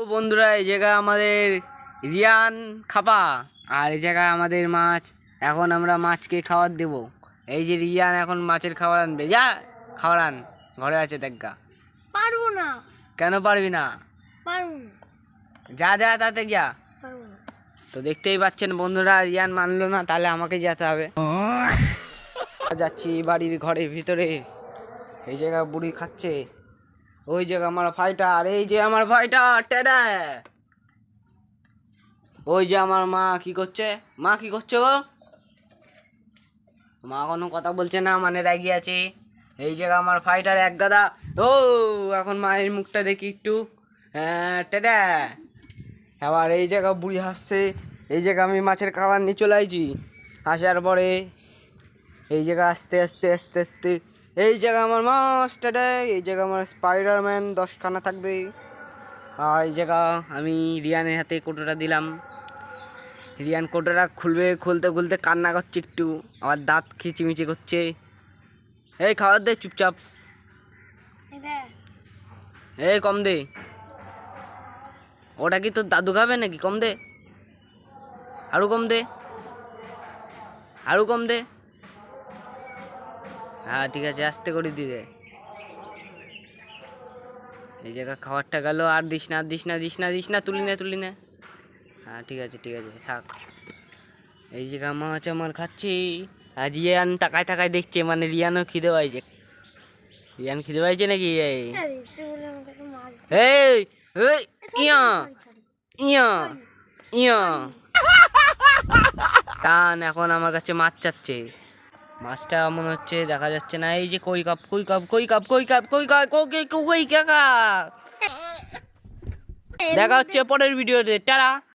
তো বন্ধুরা, এই জায়গায় আমাদের রিয়ান খাপা, আর এই জায়গায় আমাদের মাছ। এখন আমরা মাছকে খাবার দেব। এই যে রিয়ান এখন মাছের খাবার আনবে। যা খাবার আন, ঘরে আছে দেখা। পারবো না। কেন পারবি না? পারবো না। যা যা তাতে যা। পারবো না। তো দেখতেই পাচ্ছেন বন্ধুরা, রিয়ান মানলো না, তাহলে আমাকে যেতে হবে। যাচ্ছি বাড়ির ঘরের ভিতরে। এই জায়গা বুড়ি খাচ্ছে, ওই জায়গা আমার ফাইটার, এই যে আমার ফাইটার টেডা। ওই যে আমার মা কি করছে, মা কি করছে গো? মা কোনো কথা বলছে না, মানে রাগি আছে। এই জায়গা আমার ফাইটার এক গাদা। ও এখন মায়ের মুখটা দেখি একটু। হ্যাঁ টেডা। আবার এই জায়গা বুড়ি হাসছে। এই জায়গা আমি মাছের খাবার নিয়ে চলে আইছি। আসার পরে এই জায়গা আস্তে আস্তে আস্তে আস্তে এই জায়গা আমার মাছ টেডা। এই জায়গা আমার স্পাইডারম্যান 10খানা থাকবে। আর এই জায়গা আমি রিয়ানের হাতে কোটোটা দিলাম। রিয়ান কোটোটা খুলবে, খুলতে খুলতে কান্না করছে একটু, আবার দাঁত খিচিমিচি করছে। এই খাবার দে চুপচাপ, এই কম দে। ওটা কি তোর দাদু খাবে নাকি? কম দে, আরো কম দে, আরো কম দে। হ্যাঁ ঠিক আছে, আস্তে করে দিয়ে দে। এই জায়গা খাবারটা গেল। আর দিস না দিস না দিস না দিস না, তুলি না তুলি না। হ্যাঁ ঠিক আছে ঠিক আছে, থাক। এই জায়গা মাছ আমার খাচ্ছি। আর রিয়ান তাকায় তাকায় দেখছে, মানে রিয়ানও খিদে পাইছে। রিয়ান খিদে পাইছে নাকি? এই এই এই ইয়া ইয়া ইয়া টান। এখন আমার কাছে মাছ চাচ্ছে। মাছটা মনে হচ্ছে দেখা যাচ্ছে না। এই যে কই কাপ কই কাপ কই কাপ কই কাপ কই কাপ কই কই কাকা। দেখা হচ্ছে পরের ভিডিওতে। টাটা।